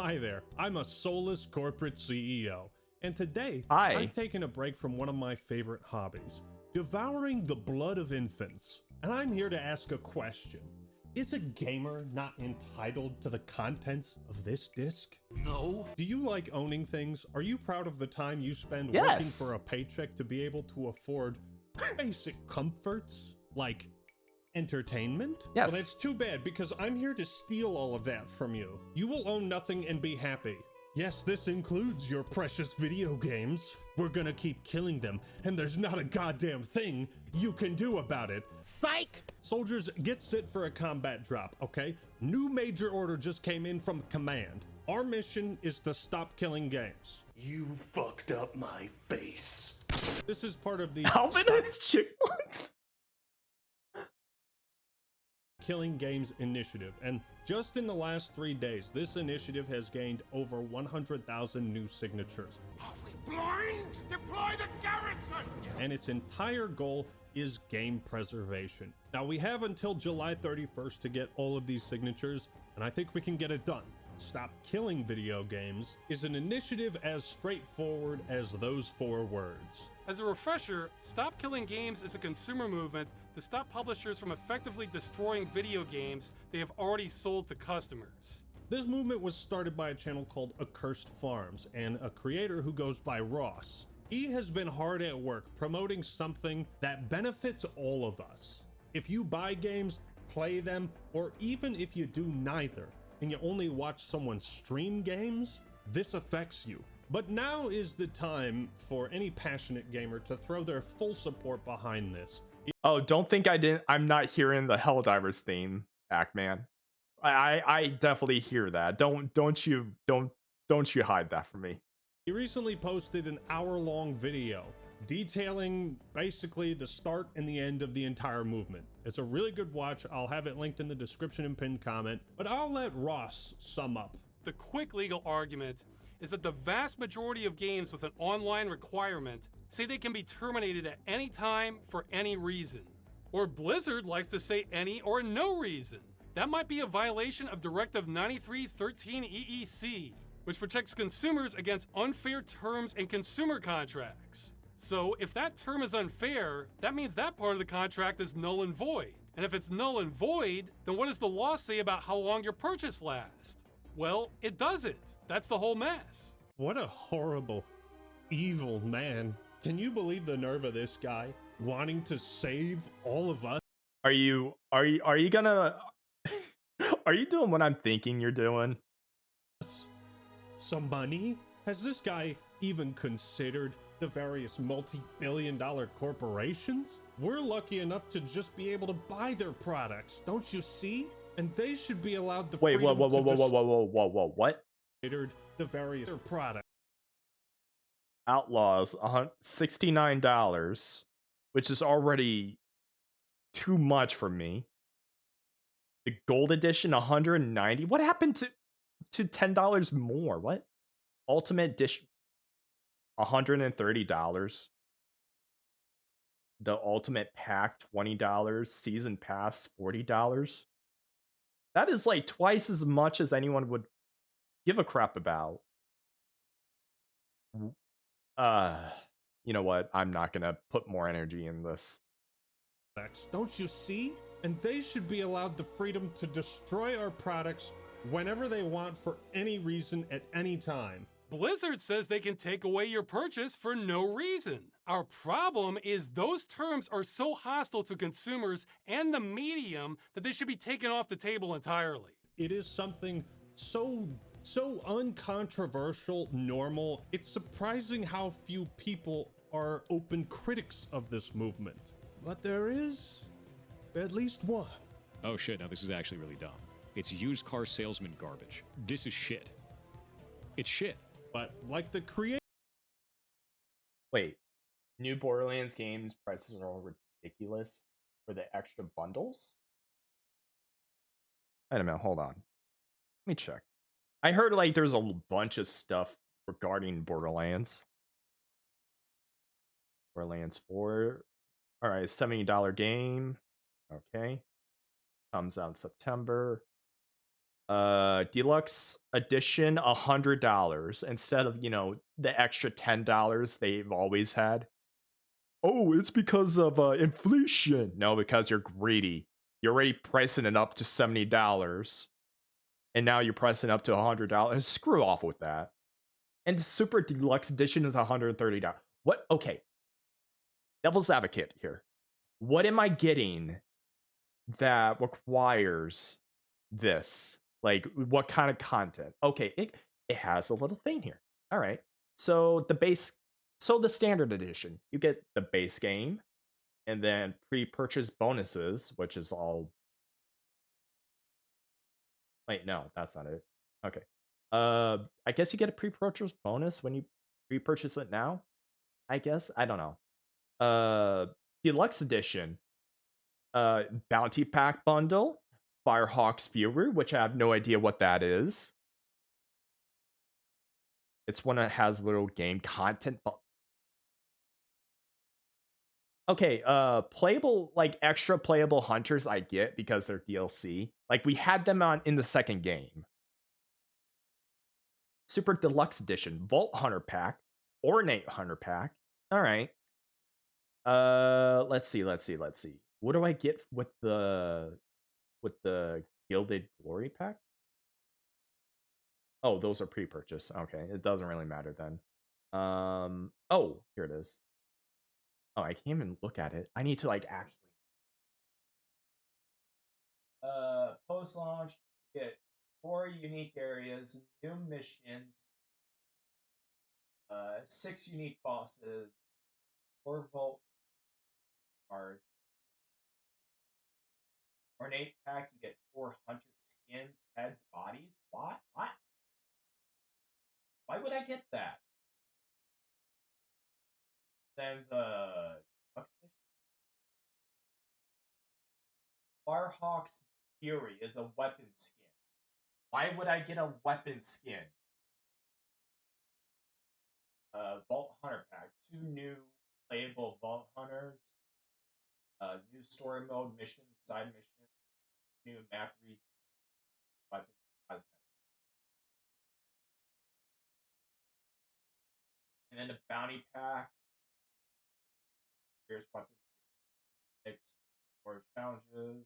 Hi there, I'm a soulless corporate CEO, and today Hi. I've taken a break from one of my favorite hobbies, devouring the blood of infants. And I'm here to ask a question. Is a gamer not entitled to the contents of this disc? No. Do you like owning things? Are you proud of the time you spend working Yes. for a paycheck to be able to afford basic comforts like entertainment? Yes. Well, that's too bad because I'm here to steal all of that from you. You will own nothing and be happy. Yes, this includes your precious video games. We're gonna keep killing them, and there's not a goddamn thing you can do about it. Psych! Soldiers, get set for a combat drop, okay? New major order just came in from command. Our mission is to stop killing games. You fucked up my face. This is part of the Alvin Stop and his chipmunks. Killing Games initiative, and just in the last 3 days, this initiative has gained over 100,000 new signatures. Are we blind? Deploy the garrison! And its entire goal is game preservation. Now, we have until July 31st to get all of these signatures, and I think we can get it done. Stop Killing Video Games is an initiative as straightforward as those 4 words. As a refresher, Stop Killing Games is a consumer movement to stop publishers from effectively destroying video games they have already sold to customers. This movement was started by a channel called Accursed Farms and a creator who goes by Ross. He has been hard at work promoting something that benefits all of us. If you buy games, play them, or even if you do neither, and you only watch someone stream games, this affects you. But now is the time for any passionate gamer to throw their full support behind this. Oh, don't think I'm not hearing the Helldivers theme, Pac-Man. I definitely hear that. Don't you hide that from me. He recently posted an hour-long video detailing basically the start and the end of the entire movement. It's a really good watch. I'll have it linked in the description and pinned comment, but I'll let Ross sum up. The quick legal argument is that the vast majority of games with an online requirement say they can be terminated at any time for any reason. Or Blizzard likes to say any or no reason. That might be a violation of Directive 9313 EEC, which protects consumers against unfair terms in consumer contracts. So if that term is unfair, that means that part of the contract is null and void. And if it's null and void, then what does the law say about how long your purchase lasts? Well, it doesn't. That's the whole mess. What a horrible, evil man. Can you believe the nerve of this guy wanting to save all of us? Are you gonna are you doing what I'm thinking you're doing? Some money? Has this guy even considered the various multi-billion-dollar corporations? We're lucky enough to just be able to buy their products, don't you see? And they should be allowed the Wait, freedom whoa, what? The various products. Outlaws, $69, which is already too much for me. The gold edition, $190. What happened to $10 more? What? Ultimate Edition, $130. The Ultimate Pack, $20. Season Pass, $40. That is like twice as much as anyone would give a crap about. You know what? I'm not gonna put more energy in this. Don't you see? And they should be allowed the freedom to destroy our products whenever they want for any reason at any time. Blizzard says they can take away your purchase for no reason. Our problem is those terms are so hostile to consumers and the medium that they should be taken off the table entirely. It is something so uncontroversial, normal. It's surprising how few people are open critics of this movement. But there is at least one. Oh shit, now this is actually really dumb. It's used car salesman garbage. This is shit. It's shit. But like the creator. Wait, new Borderlands games prices are all ridiculous for the extra bundles? Wait a minute, hold on. Let me check. I heard like there's a bunch of stuff regarding Borderlands. Borderlands 4. Alright, $70 game. Okay. Comes out in September. Deluxe edition $100 instead of, the extra $10 they've always had. Oh, it's because of inflation. No, because you're greedy. You're already pricing it up to $70, and now you're pricing up to $100. Screw off with that. And Super Deluxe Edition is $130. What? Okay. Devil's advocate here. What am I getting that requires this? Like, what kind of content? Okay, it has a little thing here. All right. So the standard edition, you get the base game, and then pre-purchase bonuses, which is all. Wait, no, that's not it. Okay. I guess you get a pre-purchase bonus when you pre-purchase it now. I guess I don't know. Deluxe edition, bounty pack bundle, Firehawk's Fury, which I have no idea what that is. It's one that has little game content. Okay, playable, like extra playable hunters I get because they're DLC. Like we had them on in the second game. Super Deluxe Edition, Vault Hunter Pack, Ornate Hunter Pack. All right. Let's see. What do I get with the Gilded Glory Pack? Oh, those are pre-purchase. Okay, it doesn't really matter then. Oh, here it is. Oh, I can't even look at it. I need to like actually. Post launch, get 4 unique areas, new missions, 6 unique bosses, 4 vault cards. Ornate pack, you get 4 hunter skins, heads, bodies. What? Why would I get that? Then the Firehawk's Fury is a weapon skin. Why would I get a weapon skin? Vault Hunter pack, 2 new playable Vault Hunters, new story mode missions, side missions, new map region, weapon cosmetics. And then the bounty pack. Here's weapon mix for challenges.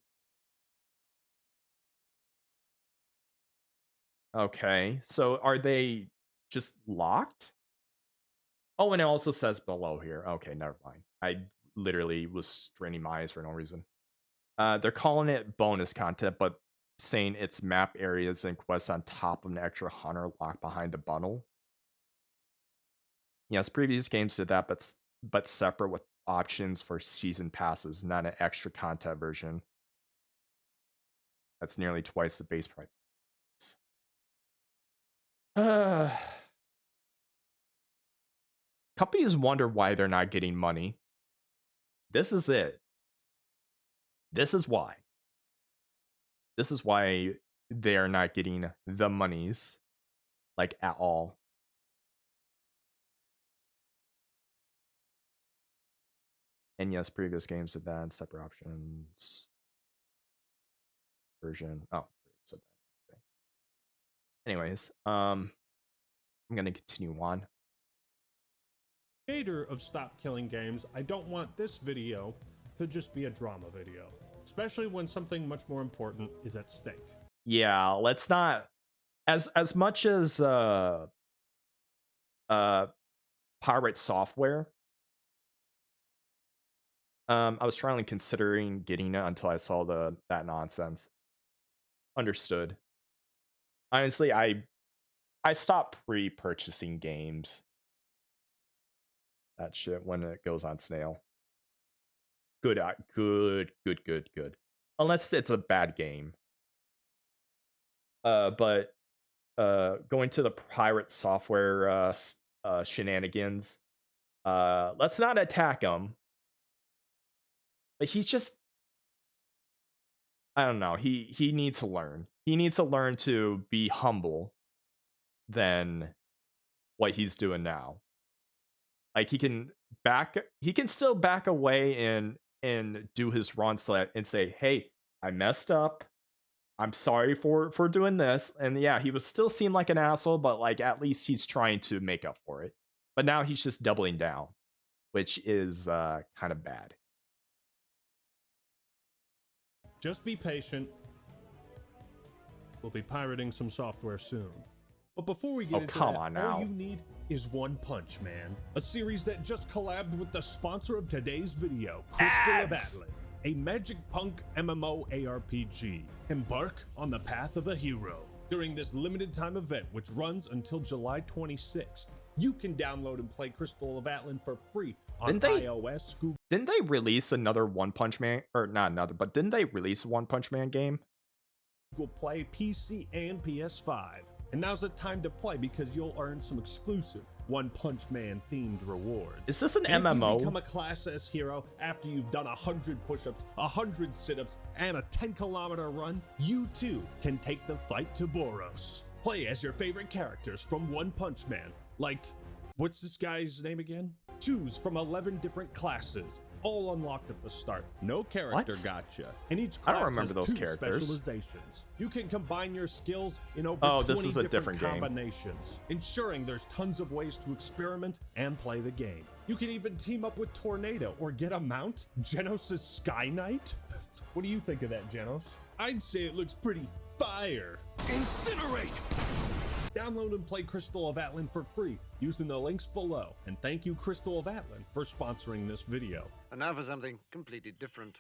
Okay, so are they just locked? Oh, and it also says below here. Okay, never mind. I literally was straining my eyes for no reason. They're calling it bonus content, but saying it's map areas and quests on top of an extra hunter locked behind the bundle. Yes, previous games did that, but separate with options for season passes, not an extra content version. That's nearly twice the base price. Companies wonder why they're not getting money. This is it. This is why. This is why they are not getting the monies, like, at all. And yes, previous games did that. Separate options. Version. Oh, so okay. Anyways, I'm gonna continue on. Creator of Stop Killing Games, I don't want this video to just be a drama video, especially when something much more important is at stake. Yeah, let's not as much as pirate software. I was strongly considering getting it until I saw that nonsense. Understood. Honestly, I stopped pre-purchasing games. That shit when it goes on snail. Good. Unless it's a bad game. But going to the pirate software shenanigans. Let's not attack him. But he's just, I don't know. He needs to learn. He needs to learn to be humble than what he's doing now. Like he can still back away and do his run set and say, "Hey, I messed up. I'm sorry for doing this. And yeah, he would still seem like an asshole, but like at least he's trying to make up for it. But now he's just doubling down, which is kind of bad. Just be patient. We'll be pirating some software soon. But before we get into come that, on now. all you need is One Punch Man, a series that just collabed with the sponsor of today's video, Crystal of Ads! Atlan, a magic punk MMO ARPG. Embark on the path of a hero. During this limited time event, which runs until July 26th, you can download and play Crystal of Atlan for free on iOS, Google. Didn't they release another One Punch Man, or not another, but didn't they release a One Punch Man game? Google Play, PC, and PS5. And now's the time to play because you'll earn some exclusive One Punch Man themed rewards. Is this an and MMO? If you become a Class S hero after you've done 100 push-ups, 100 sit-ups, and a 10-kilometer run, you too can take the fight to Boros. Play as your favorite characters from One Punch Man, like, what's this guy's name again? Choose from 11 different classes, all unlocked at the start. No character gotcha. And each class I don't remember has those 2 characters. specializations. You can combine your skills in over 20 this is a different different game. combinations, ensuring there's tons of ways to experiment and play the game. You can even team up with Tornado or get a mount, Genos' Sky Knight. What do you think of that, Genos? I'd say it looks pretty fire. Incinerate! Download and play Crystal of Atlan for free using the links below. And thank you, Crystal of Atlan, for sponsoring this video. And now for something completely different.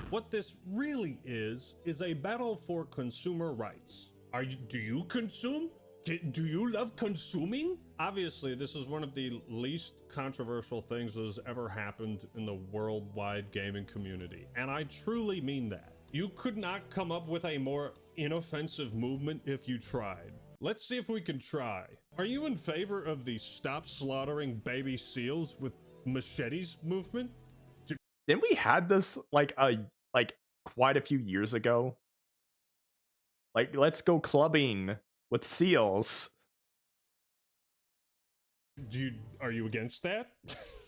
What this really is a battle for consumer rights. Do you consume? Do you love consuming? Obviously, this is one of the least controversial things that has ever happened in the worldwide gaming community. And I truly mean that. You could not come up with a more inoffensive movement if you tried. Let's see if we can try. Are you in favor of the stop slaughtering baby seals with machetes movement? Didn't we had this like quite a few years ago? Like, let's go clubbing with seals. Are you against that?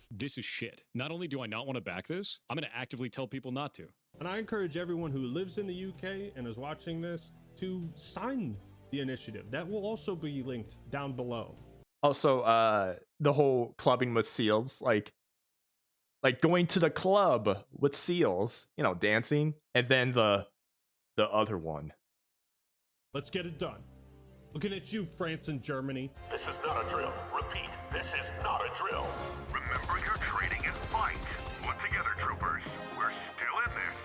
This is shit. Not only do I not want to back this, I'm going to actively tell people not to. And I encourage everyone who lives in the UK and is watching this to sign the initiative. That will also be linked down below. Also, the whole clubbing with seals, like going to the club with seals, you know, dancing, and then the other one. Let's get it done. Looking at you, France and Germany. This is not a drill. Repeat, this is not a drill. Remember your training and fight. Put together, troopers. We're still in this.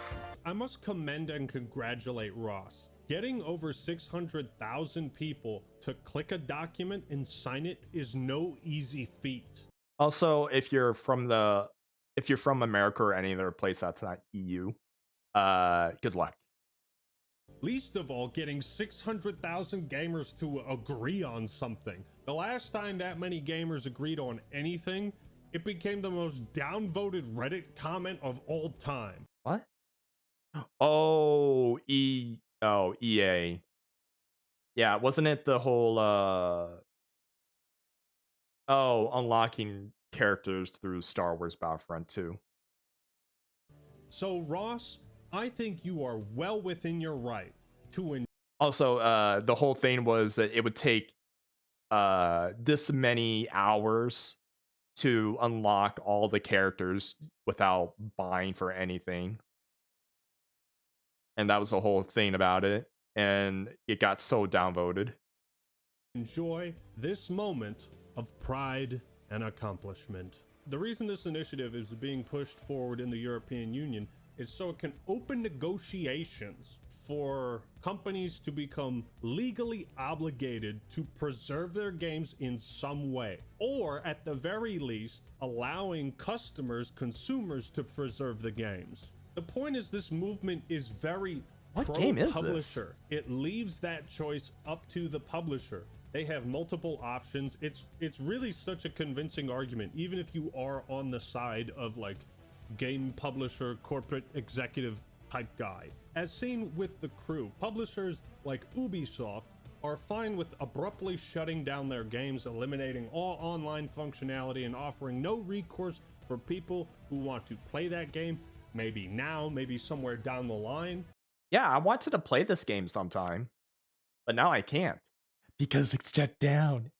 I must commend and congratulate Ross. Getting over 600,000 people to click a document and sign it is no easy feat. Also, if you're from America or any other place that's not EU, good luck. Least of all, getting 600,000 gamers to agree on something. The last time that many gamers agreed on anything, it became the most downvoted Reddit comment of all time. What? Oh, EA. Yeah, wasn't it the whole unlocking characters through Star Wars Battlefront 2? So Ross, I think you are well within your right to Also, the whole thing was that it would take this many hours to unlock all the characters without buying for anything. And that was the whole thing about it. And it got so downvoted. enjoy this moment of pride and accomplishment. The reason this initiative is being pushed forward in the European Union is so it can open negotiations for companies to become legally obligated to preserve their games in some way, or at the very least, allowing consumers to preserve the games. The point is, this movement is very game is this? pro-publisher. It leaves that choice up to the publisher. They have multiple options. It's really such a convincing argument, even if you are on the side of like game publisher, corporate executive type guy. As seen with The Crew, publishers like Ubisoft are fine with abruptly shutting down their games, eliminating all online functionality, and offering no recourse for people who want to play that game, maybe now, maybe somewhere down the line. Yeah, I wanted to play this game sometime, but now I can't because it's shut down,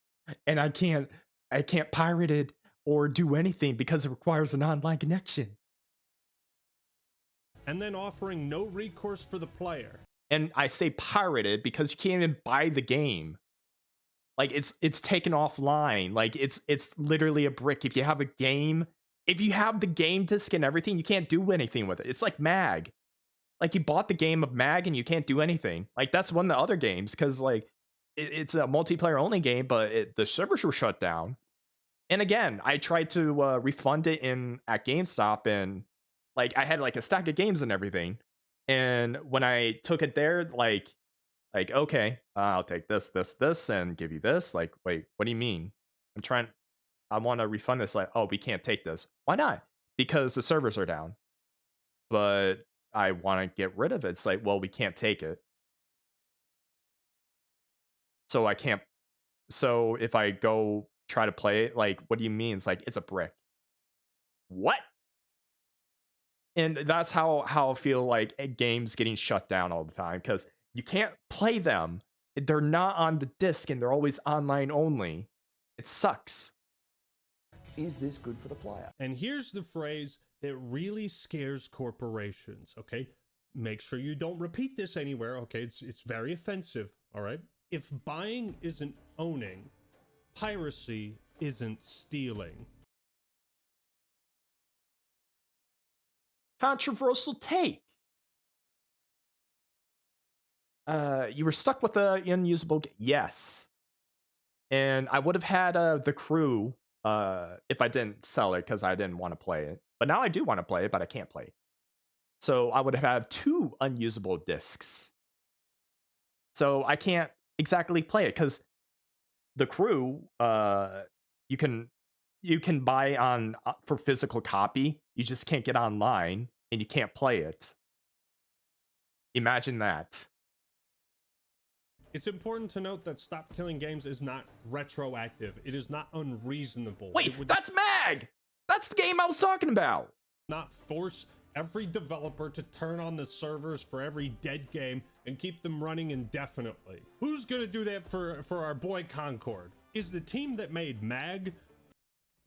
and I can't pirate it or do anything because it requires an online connection. and then offering no recourse for the player. And I say pirated because you can't even buy the game. Like it's taken offline. Like it's literally a brick. If you have a game, if you have the game disc and everything, you can't do anything with it. It's like Mag. Like you bought the game of Mag and you can't do anything. Like that's one of the other games because like it's a multiplayer only game, but the servers were shut down. And again, I tried to refund it in at GameStop, and like I had like a stack of games and everything. And when I took it there, like okay, I'll take this, and give you this. Like, wait, what do you mean? I want to refund this. Like, oh, we can't take this. Why not? Because the servers are down. But I want to get rid of it. It's like, well, we can't take it. So I can't. So if I go try to play it, like, what do you mean? It's like, it's a brick. What? And that's how I feel like games getting shut down all the time because you can't play them. They're not on the disc and they're always online only. It sucks. Is this good for the player? And here's the phrase that really scares corporations, okay? Make sure you don't repeat this anywhere, okay? It's very offensive, all right? If buying isn't owning, piracy isn't stealing. Controversial take. You were stuck with an unusable yes. And I would have had the crew if I didn't sell it because I didn't want to play it. But now I do want to play it, but I can't play it. So I would have had 2 unusable discs. So I can't exactly play it because the crew, you can buy on for physical copy. You just can't get online and you can't play it. Imagine that. It's important to note that Stop Killing Games is not retroactive. It is not unreasonable. Wait, it would that's Mag! That's the game I was talking about! not force every developer to turn on the servers for every dead game and keep them running indefinitely. Who's gonna do that for our boy Concord? Is the team that made Mag...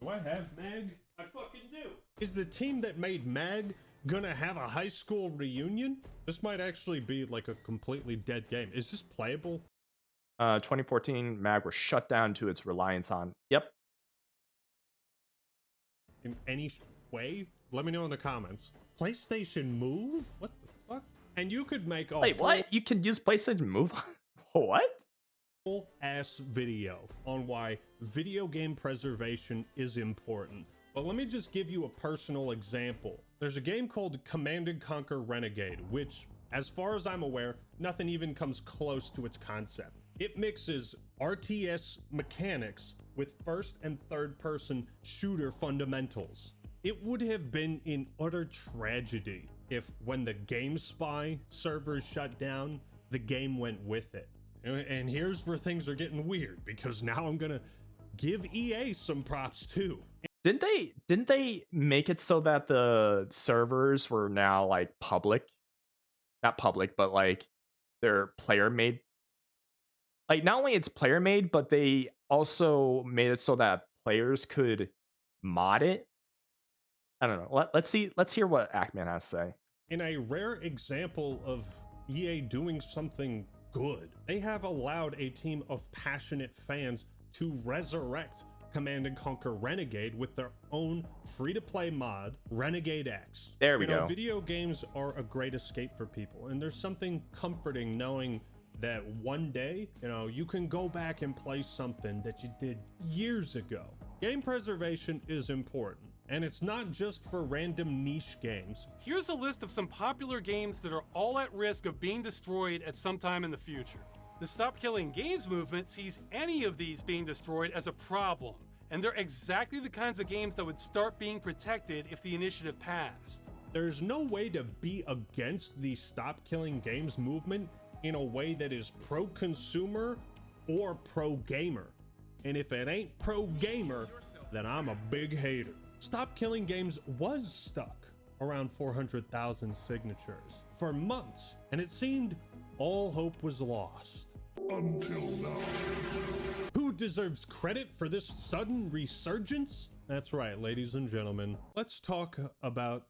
Do I have Mag? I fucking do. Is the team that made Mag gonna have a high school reunion? This might actually be like a completely dead game. Is this playable? 2014 Mag was shut down to its reliance on... Yep. In any way? Let me know in the comments. PlayStation Move? What the fuck? And you could make a Wait, what? You can use PlayStation Move? What? whole ass video on why video game preservation is important. But let me just give you a personal example. There's a game called Command & Conquer Renegade, which, as far as I'm aware, nothing even comes close to its concept. It mixes RTS mechanics with first and third person shooter fundamentals. It would have been an utter tragedy if, when the GameSpy servers shut down, the game went with it. And here's where things are getting weird, because now I'm gonna give EA some props too. Didn't they make it so that the servers were now like public? Not public, but like they're player made. Like not only it's player made, but they also made it so that players could mod it. I don't know. Let's hear what Ackman has to say. In a rare example of EA doing something good, they have allowed a team of passionate fans to resurrect Command & Conquer Renegade with their own free-to-play mod, Renegade X. There we go. Video games are a great escape for people, and there's something comforting knowing that one day, you can go back and play something that you did years ago. Game preservation is important, and it's not just for random niche games. Here's a list of some popular games that are all at risk of being destroyed at some time in the future. The Stop Killing Games movement sees any of these being destroyed as a problem, and they're exactly the kinds of games that would start being protected if the initiative passed. There's no way to be against the Stop Killing Games movement in a way that is pro-consumer or pro-gamer. And if it ain't pro-gamer, then I'm a big hater. Stop Killing Games was stuck around 400,000 signatures for months, and it seemed all hope was lost. Until now. Who deserves credit for this sudden resurgence? That's right, ladies and gentlemen. Let's talk about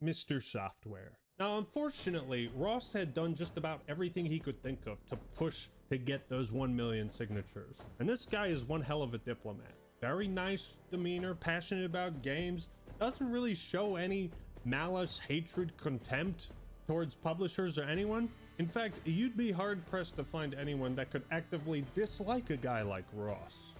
Mr. Software. Now, unfortunately, Ross had done just about everything he could think of to push to get those 1 million signatures. And this guy is one hell of a diplomat. Very nice demeanor, passionate about games, doesn't really show any malice, hatred, contempt towards publishers or anyone. In fact, you'd be hard-pressed to find anyone that could actively dislike a guy like Ross,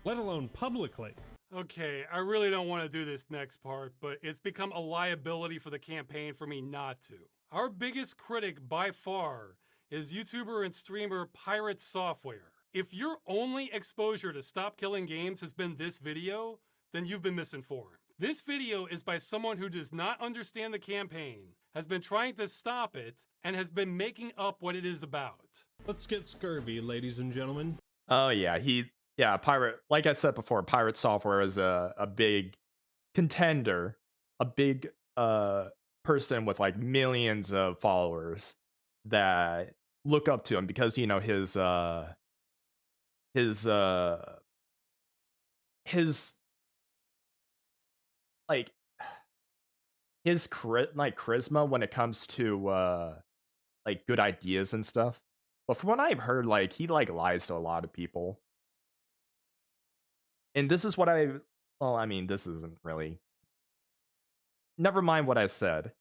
let alone publicly. Okay, I really don't want to do this next part, but it's become a liability for the campaign for me not to. Our biggest critic by far is YouTuber and streamer Pirate Software. If your only exposure to Stop Killing Games has been this video, then you've been misinformed. This video is by someone who does not understand the campaign, has been trying to stop it, and has been making up what it is about. Let's get scurvy, ladies and gentlemen. Oh yeah, Pirate. Like I said before, Pirate Software is a big contender, a big person with like millions of followers that look up to him because you know his like his charisma when it comes to like good ideas and stuff. But from what I've heard, like he like lies to a lot of people. And this is what this isn't really. Never mind what I said.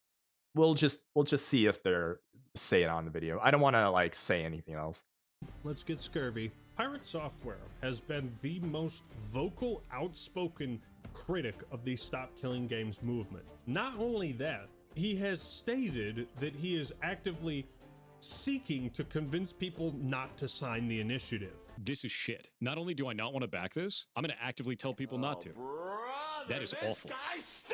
We'll just see if they're say it on the video. I don't want to like say anything else. Let's get scurvy. Pirate Software has been the most vocal, outspoken critic of the Stop Killing Games movement. Not only that, he has stated that he is actively seeking to convince people not to sign the initiative. This is shit. Not only do I not want to back this, I'm going to actively tell people not to. That is awful.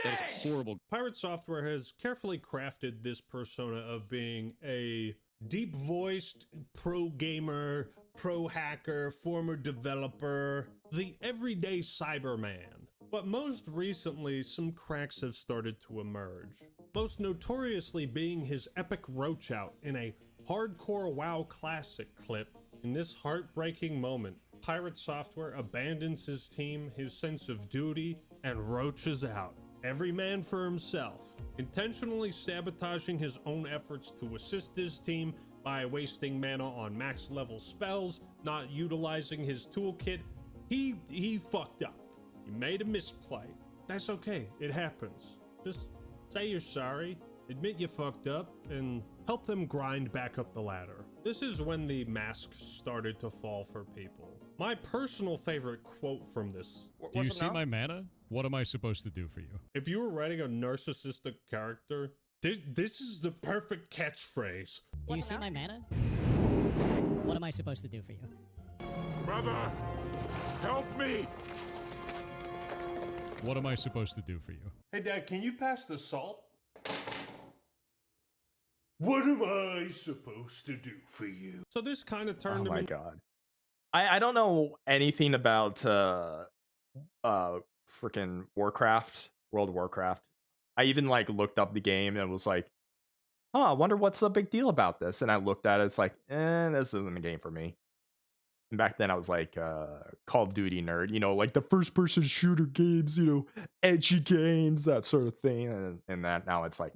That is horrible. Pirate Software has carefully crafted this persona of being a deep-voiced pro-gamer, pro-hacker, former developer, the everyday Cyberman. But most recently, some cracks have started to emerge. Most notoriously being his epic roach out in a hardcore WoW classic clip. In this heartbreaking moment, Pirate Software abandons his team, his sense of duty, and roaches out. Every man for himself, intentionally sabotaging his own efforts to assist his team by wasting mana on max level spells, not utilizing his toolkit. He fucked up. He made a misplay. That's okay, it happens. Just say you're sorry, admit you fucked up, and help them grind back up the ladder. This is when the masks started to fall for people. My personal favorite quote from this. Do you see my mana? What am I supposed to do for you? If you were writing a narcissistic character, this is the perfect catchphrase. Do you see my mana? What am I supposed to do for you? Brother, help me! What am I supposed to do for you? Hey Dad, can you pass the salt? What am I supposed to do for you? So this kind of turned Oh him my into god. I don't know anything about freaking Warcraft, World of Warcraft. I even like looked up the game and was like, oh, I wonder what's the big deal about this. And I looked at it, it's like, this isn't a game for me. And back then I was like Call of Duty nerd, you know, like the first person shooter games, you know, edgy games, that sort of thing. And that now it's like,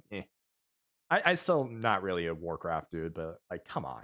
I still not really a Warcraft dude, but like, come on.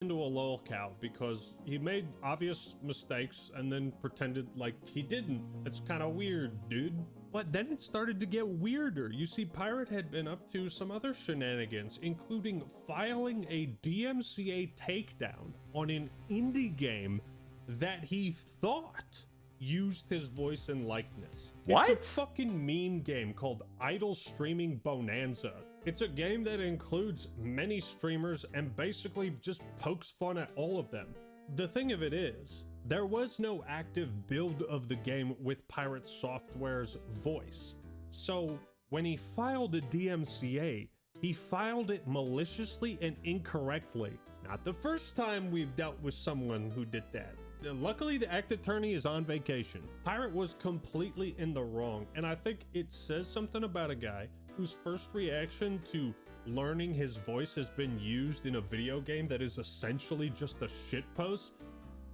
into a lolcow because he made obvious mistakes and then pretended like he didn't. It's kind of weird, dude. But then it started to get weirder. You see, Pirate had been up to some other shenanigans, including filing a DMCA takedown on an indie game that he thought used his voice and likeness. What? It's a fucking meme game called Idle Streaming Bonanza. It's a game that includes many streamers and basically just pokes fun at all of them. The thing of it is, there was no active build of the game with Pirate Software's voice. So when he filed a DMCA, he filed it maliciously and incorrectly. Not the first time we've dealt with someone who did that. Luckily, the act attorney is on vacation. Pirate was completely in the wrong, and I think it says something about a guy whose first reaction to learning his voice has been used in a video game that is essentially just a shitpost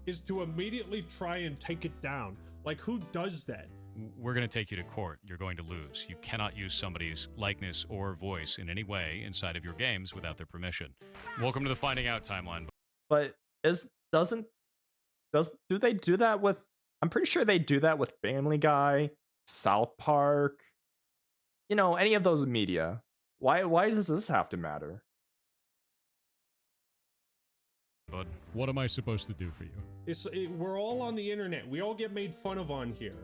is to immediately try and take it down. Like, who does that? We're going to take you to court. You're going to lose. You cannot use somebody's likeness or voice in any way inside of your games without their permission. Welcome to the Finding Out timeline. But do they do that with? I'm pretty sure they do that with Family Guy, South Park, you know, any of those media. Why does this have to matter? Bud, what am I supposed to do for you? We're all on the internet. We all get made fun of on here.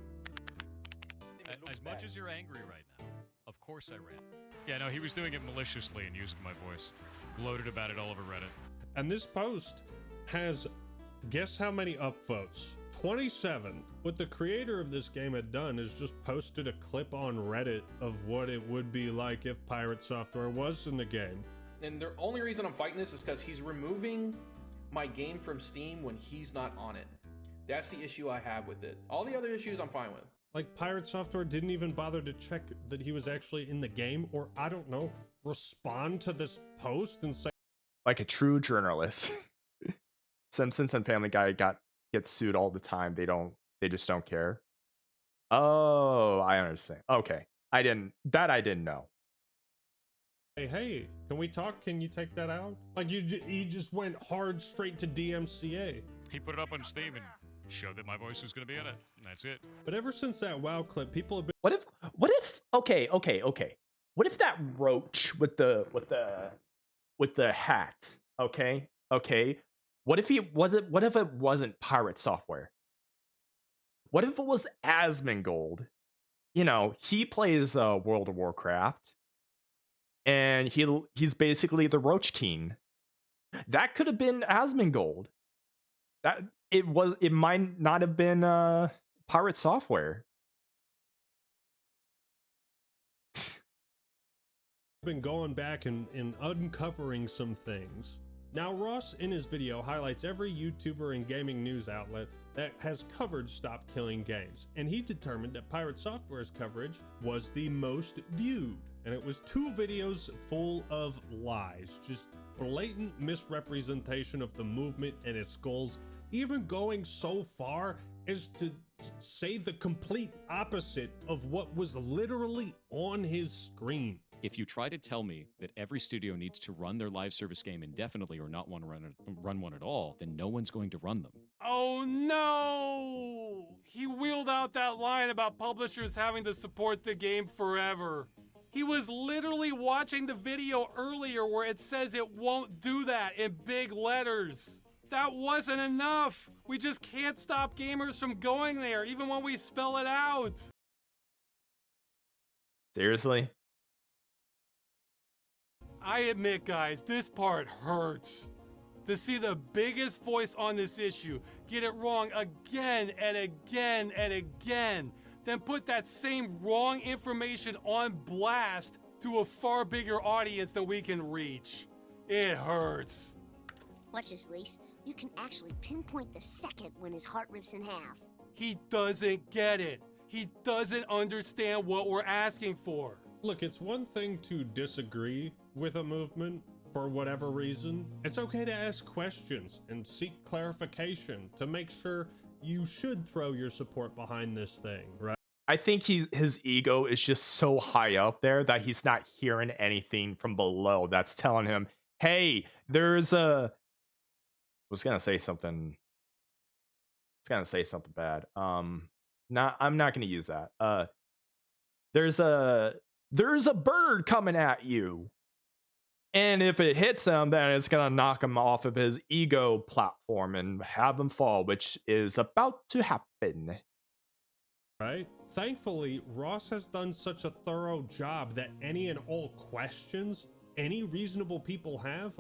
As much as you're angry right now, of course I ran. Yeah, no, he was doing it maliciously and using my voice. Gloated about it all over Reddit. And this post has, guess how many upvotes? 27. What the creator of this game had done is just posted a clip on Reddit of what it would be like if Pirate Software was in the game. And the only reason I'm fighting this is because he's removing my game from Steam when he's not on it. That's the issue I have with it. All the other issues I'm fine with. Like, Pirate Software didn't even bother to check that he was actually in the game, or, I don't know, respond to this post and say, Like a true journalist. Simpsons and Family Guy get sued all the time. They just don't care. Oh, I understand. Okay. I didn't know. hey, can we talk? Can you take that out? Like, he just went hard straight to DMCA. He put it up on Steam and showed that my voice was going to be in it. And that's it. But ever since that WoW clip, people have been... What if okay. What if that roach with the hat, okay? What if it wasn't Pirate Software? What if it was Asmongold? You know, he plays World of Warcraft, and he's basically the Roach King. That could have been Asmongold. It might not have been Pirate Software. Been going back and uncovering some things. Now, Ross in his video highlights every YouTuber and gaming news outlet that has covered Stop Killing Games, and he determined that Pirate Software's coverage was the most viewed, and it was 2 videos full of lies, just blatant misrepresentation of the movement and its goals, even going so far as to say the complete opposite of what was literally on his screen. If you try to tell me that every studio needs to run their live service game indefinitely or not want to run one at all, then no one's going to run them. Oh no! He wheeled out that line about publishers having to support the game forever. He was literally watching the video earlier where it says it won't do that in big letters. That wasn't enough. We just can't stop gamers from going there, even when we spell it out. Seriously? I admit, guys, this part hurts. To see the biggest voice on this issue get it wrong again and again and again, then put that same wrong information on blast to a far bigger audience than we can reach. It hurts. Watch this, Lise. You can actually pinpoint the second when his heart rips in half. He doesn't get it. He doesn't understand what we're asking for. Look, it's one thing to disagree with a movement for whatever reason. It's okay to ask questions and seek clarification to make sure you should throw your support behind this thing, right? I think his ego is just so high up there that he's not hearing anything from below that's telling him, hey, there's a... I was gonna say something bad. I'm not gonna use that. There's a bird coming at you, and if it hits him, then it's gonna knock him off of his ego platform and have him fall, which is about to happen. Right? Thankfully, Ross has done such a thorough job that any and all questions any reasonable people have,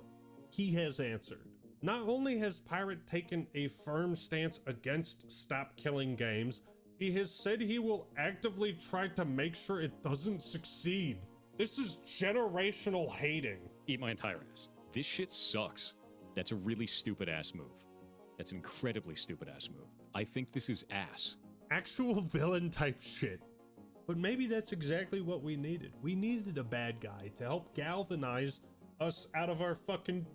he has answered. Not only has Pirate taken a firm stance against Stop Killing Games, he has said he will actively try to make sure it doesn't succeed. This is generational hating. Eat my entire ass. This shit sucks. That's a really stupid ass move. That's an incredibly stupid ass move. I think this is ass. Actual villain type shit. But maybe that's exactly what we needed. We needed a bad guy to help galvanize us out of our fucking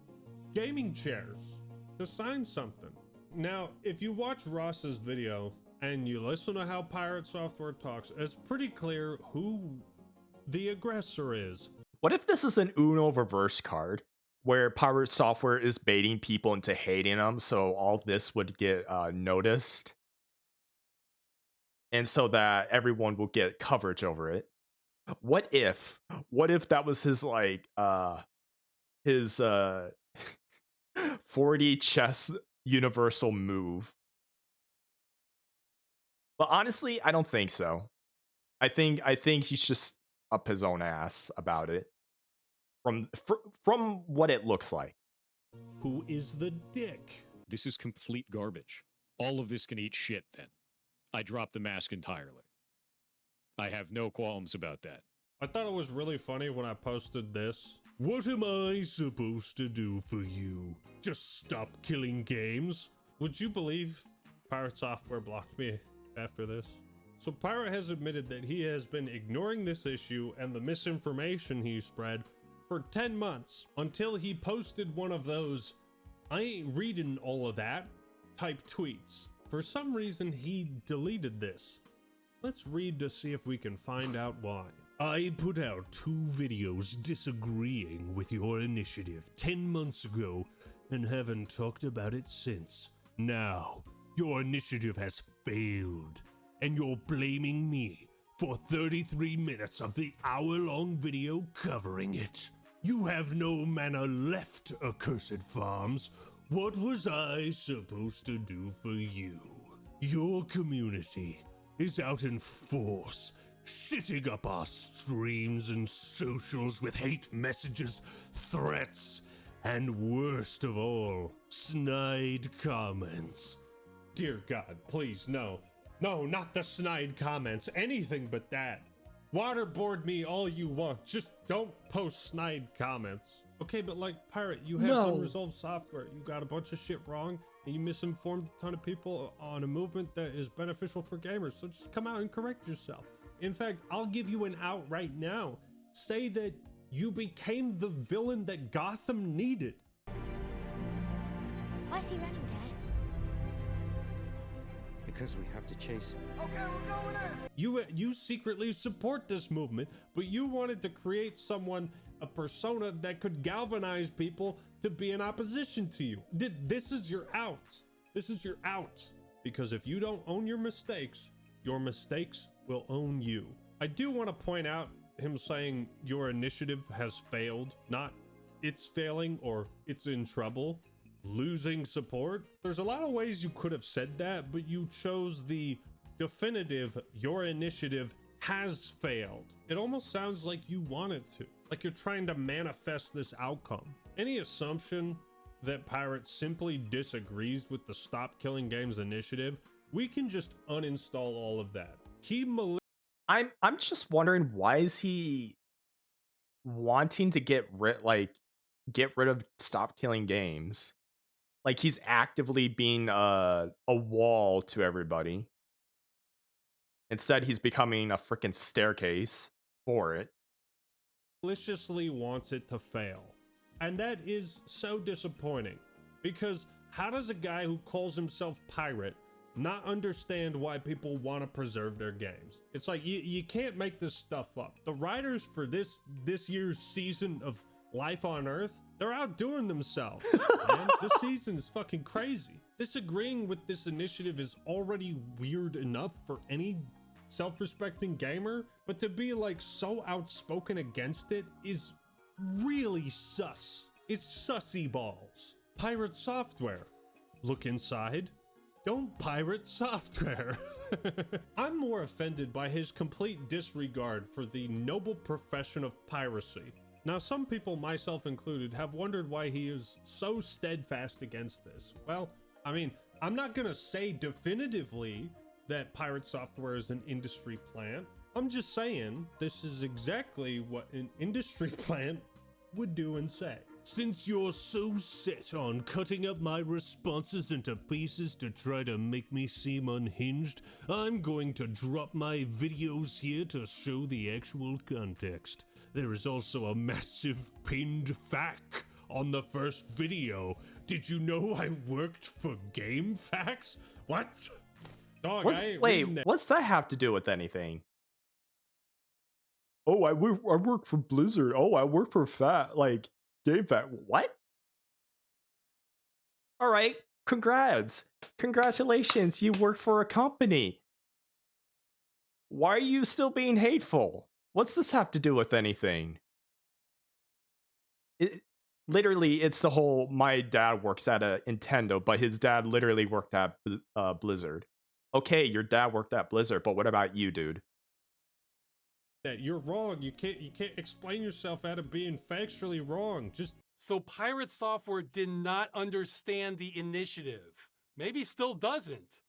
gaming chairs to sign something. Now, if you watch Ross's video and you listen to how Pirate Software talks, it's pretty clear who the aggressor is. What if this is an Uno reverse card where Pirate Software is baiting people into hating them, so all this would get noticed, and so that everyone will get coverage over it? What if that was his like his 40 chess universal move? But honestly, I don't think so. I think he's just up his own ass about it. From what it looks like. Who is the dick? This is complete garbage. All of this can eat shit then. I dropped the mask entirely. I have no qualms about that. I thought it was really funny when I posted this. What am I supposed to do for you? Just stop killing games? Would you believe Pirate Software blocked me after this? So Pirate has admitted that he has been ignoring this issue and the misinformation he spread for 10 months until he posted one of those "I ain't reading all of that" type tweets. For some reason, he deleted this. Let's read to see if we can find out why. I put out 2 videos disagreeing with your initiative 10 months ago and haven't talked about it since. Now, your initiative has failed, and you're blaming me for 33 minutes of the hour-long video covering it. You have no mana left, Accursed Farms. What was I supposed to do for you? Your community is out in force, shitting up our streams and socials with hate messages, threats, and worst of all, snide comments. Dear God, please, no. No, not the snide comments, anything but that. Waterboard me all you want, just don't post snide comments. Okay, but like, Pirate, you have unresolved software. You got a bunch of shit wrong, and you misinformed a ton of people on a movement that is beneficial for gamers, so just come out and correct yourself. In fact, I'll give you an out right now. Say that you became the villain that Gotham needed. Why is he running, Dad? Because we have to chase him. Okay, we're going in! You secretly support this movement, but you wanted to create someone, a persona that could galvanize people to be in opposition to you. This is your out. This is your out. Because if you don't own your mistakes will own you. I do want to point out him saying your initiative has failed, not it's failing or it's in trouble. Losing support. There's a lot of ways you could have said that, but you chose the definitive your initiative has failed. It almost sounds like you want it to, like you're trying to manifest this outcome. Any assumption that Pirate simply disagrees with the Stop Killing Games initiative, we can just uninstall all of that. I'm just wondering, why is he wanting to get rid of Stop Killing Games? Like, he's actively being a wall to everybody. Instead, he's becoming a freaking staircase for it. Maliciously wants it to fail. And that is so disappointing. Because how does a guy who calls himself Pirate not understand why people want to preserve their games? It's like, you can't make this stuff up. The writers for this year's season of Life on Earth, they're outdoing themselves, man. This season's fucking crazy. Disagreeing with this initiative is already weird enough for any self-respecting gamer, but to be like so outspoken against it is really sus. It's sussy balls. Pirate Software. Look inside. Don't pirate software. I'm more offended by his complete disregard for the noble profession of piracy. Now, some people, myself included, have wondered why he is so steadfast against this. Well, I mean, I'm not gonna say definitively that Pirate Software is an industry plant. I'm just saying this is exactly what an industry plant would do and say. Since you're so set on cutting up my responses into pieces to try to make me seem unhinged, I'm going to drop my videos here to show the actual context. There is also a massive pinned FAQ on the first video. Did you know I worked for GameFAQs? What? Dog, I ain't reading that. What's that have to do with anything? Oh, I work for Blizzard. Oh, I work for GameFAQ. What? All right, congrats. Congratulations, you work for a company. Why are you still being hateful? What's this have to do with anything? Literally, it's the whole, my dad works at a Nintendo, but his dad literally worked at Blizzard. Okay, your dad worked at Blizzard, but what about you, dude? That you're wrong. You can't explain yourself out of being factually wrong. So Pirate Software did not understand the initiative. Maybe still doesn't.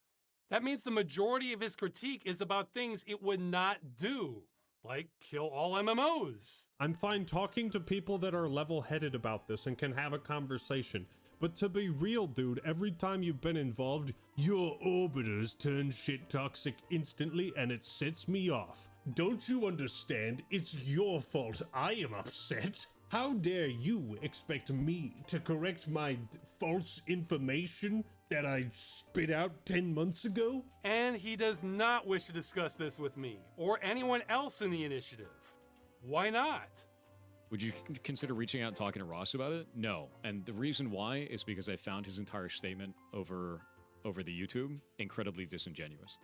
That means the majority of his critique is about things it would not do, like kill all MMOs. I'm fine talking to people that are level-headed about this and can have a conversation. But to be real, dude, every time you've been involved, your orbiters turn shit toxic instantly and it sets me off. Don't you understand? It's your fault I am upset. How dare you expect me to correct my false information that I spit out 10 months ago? And he does not wish to discuss this with me or anyone else in the initiative. Why not? Would you consider reaching out and talking to Ross about it? No. And the reason why is because I found his entire statement over the YouTube incredibly disingenuous.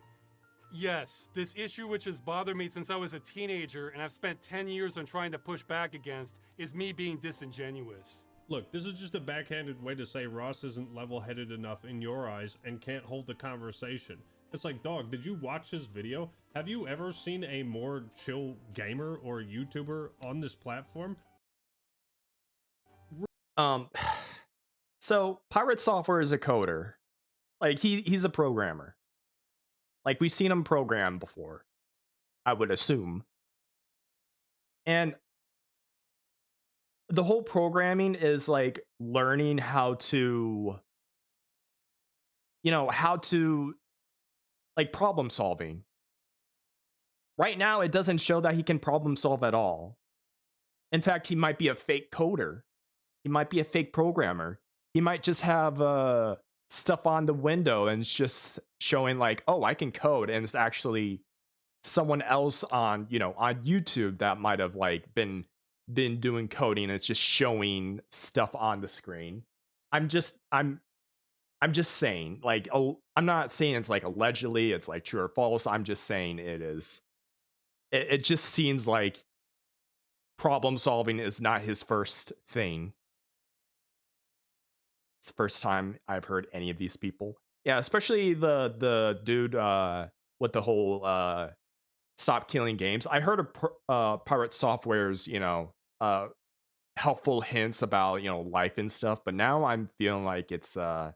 Yes, this issue which has bothered me since I was a teenager and I've spent 10 years on trying to push back against is me being disingenuous. Look, this is just a backhanded way to say Ross isn't level-headed enough in your eyes and can't hold the conversation. It's like, dog, did you watch his video? Have you ever seen a more chill gamer or YouTuber on this platform? So Pirate Software is a coder. Like, he's a programmer. Like, we've seen him program before, I would assume. And the whole programming is like learning how to, like, problem solving. Right now, it doesn't show that he can problem solve at all. In fact, he might be a fake coder. He might be a fake programmer. He might just have stuff on the window and it's just showing like, oh, I can code, and it's actually someone else on YouTube that might have like been doing coding, and it's just showing stuff on the screen. I'm just saying, like, I'm not saying it's like allegedly it's like true or false. I'm just saying it is. It just seems like problem solving is not his first thing. It's the first time I've heard any of these people. Yeah, especially the dude with the whole stop killing games. I heard of Pirate Software's helpful hints about life and stuff, but now I'm feeling like it's not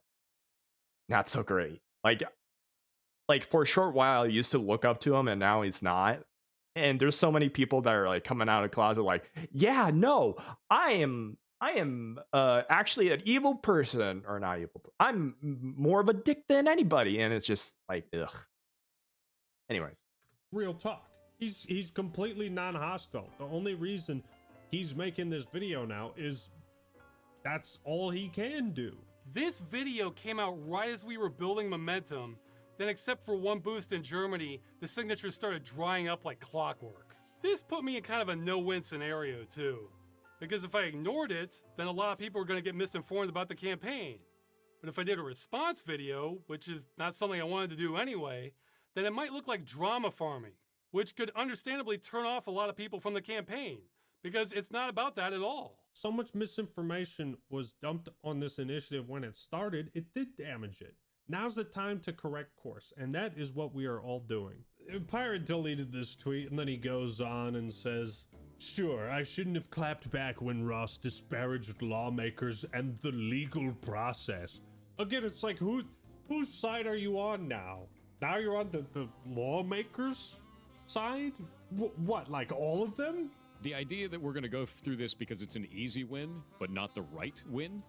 so great. Like for a short while I used to look up to him, and now he's not. And there's so many people that are like coming out of the closet like, yeah, no, I am actually an evil person, or not evil. I'm more of a dick than anybody, and it's just like, ugh. Anyways, real talk. He's completely non-hostile. The only reason he's making this video now is that's all he can do. This video came out right as we were building momentum. Then, except for one boost in Germany, the signatures started drying up like clockwork. This put me in kind of a no-win scenario too. Because if I ignored it, then a lot of people are going to get misinformed about the campaign. But if I did a response video, which is not something I wanted to do anyway, then it might look like drama farming, which could understandably turn off a lot of people from the campaign, because it's not about that at all. So much misinformation was dumped on this initiative when it started, it did damage it. Now's the time to correct course, and that is what we are all doing. Pirate deleted this tweet, and then he goes on and says, sure, I shouldn't have clapped back when Ross disparaged lawmakers and the legal process. Again, it's like, whose side are you on now? Now you're on the lawmakers' side? What, like all of them? The idea that we're going to go through this because it's an easy win, but not the right win?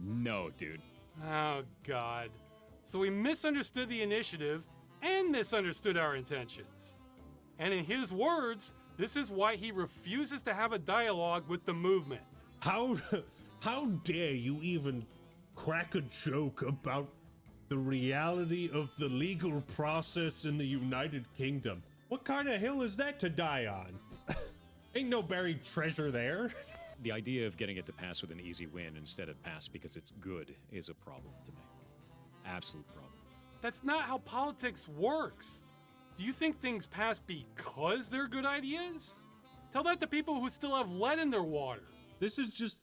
No, dude. Oh, God. So he misunderstood the initiative and misunderstood our intentions. And in his words, this is why he refuses to have a dialogue with the movement. How dare you even crack a joke about the reality of the legal process in the United Kingdom? What kind of hill is that to die on? Ain't no buried treasure there. The idea of getting it to pass with an easy win instead of pass because it's good is a problem to me. Absolute problem. That's not how politics works. Do you think things pass because they're good ideas? Tell that to people who still have lead in their water. This is just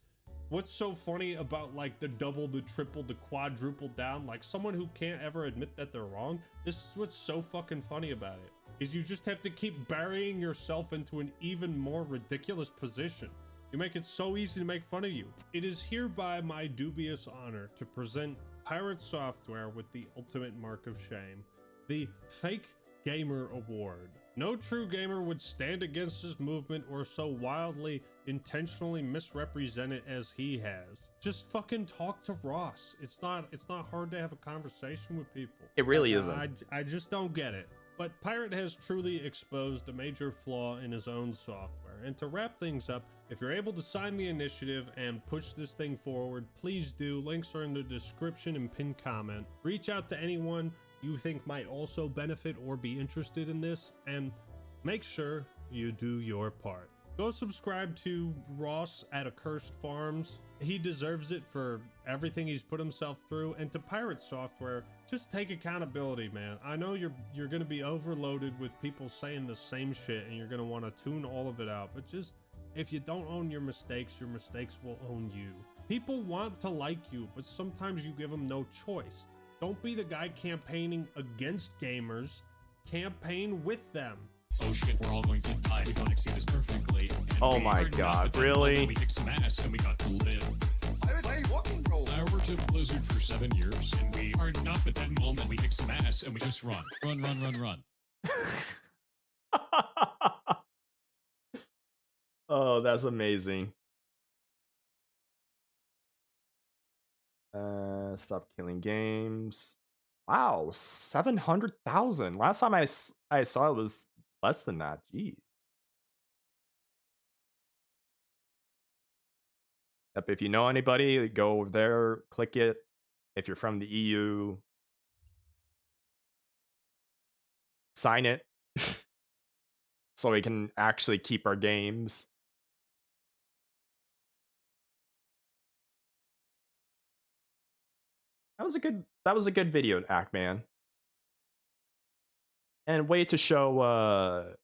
what's so funny about like the double, the triple, the quadruple down, like someone who can't ever admit that they're wrong. This is what's so fucking funny about it, is you just have to keep burying yourself into an even more ridiculous position. You make it so easy to make fun of you. It is hereby my dubious honor to present Pirate Software with the ultimate mark of shame, the Fake Gamer Award. No true gamer would stand against this movement or so wildly, intentionally misrepresent it as he has. Just fucking talk to Ross. It's not hard to have a conversation with people. It really isn't. I just don't get it. But Pirate has truly exposed a major flaw in his own software. And to wrap things up, if you're able to sign the initiative and push this thing forward, please do. Links are in the description and pinned comment. Reach out to anyone you think might also benefit or be interested in this, and make sure you do your part. Go subscribe to Ross at Accursed Farms. He deserves it for everything he's put himself through. And to Pirate Software, just take accountability, man. I know you're gonna be overloaded with people saying the same shit and you're gonna want to tune all of it out, but just, if you don't own your mistakes will own you. People want to like you, but sometimes you give them no choice. Don't be the guy campaigning against gamers. Campaign with them. Oh shit, we're all going to die. We don't exceed this perfectly. Oh my god, really? We kicked some ass and we got to live. I play walking role. I worked at Blizzard for 7 years, and we are not at that moment. We kick some ass and we just run. Run. Oh, that's amazing. Stop killing games. Wow, 700,000. Last time I saw it was less than that. Jeez. Yep, if you know anybody, go over there, click it. If you're from the EU, sign it so we can actually keep our games. That was a good video, Ackman. And way to show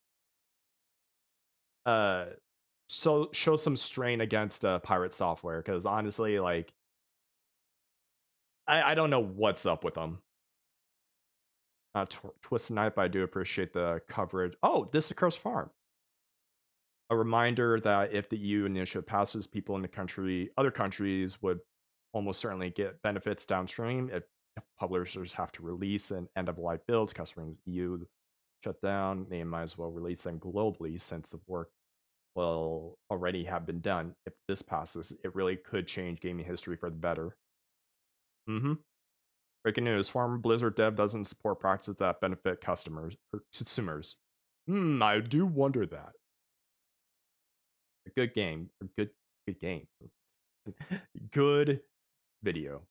show some strain against Pirate Software, because honestly, like, I don't know what's up with them. Twist Night, but I do appreciate the coverage. Oh, this is Accursed Farm. A reminder that if the EU initiative passes, people in other countries would almost certainly get benefits downstream if publishers have to release an end-of-life builds. Customers EU shut down, they might as well release them globally since the work will already have been done. If this passes, it really could change gaming history for the better. Breaking news: former Blizzard dev doesn't support practices that benefit customers or consumers. I do wonder that. A good game, or good game. Good video.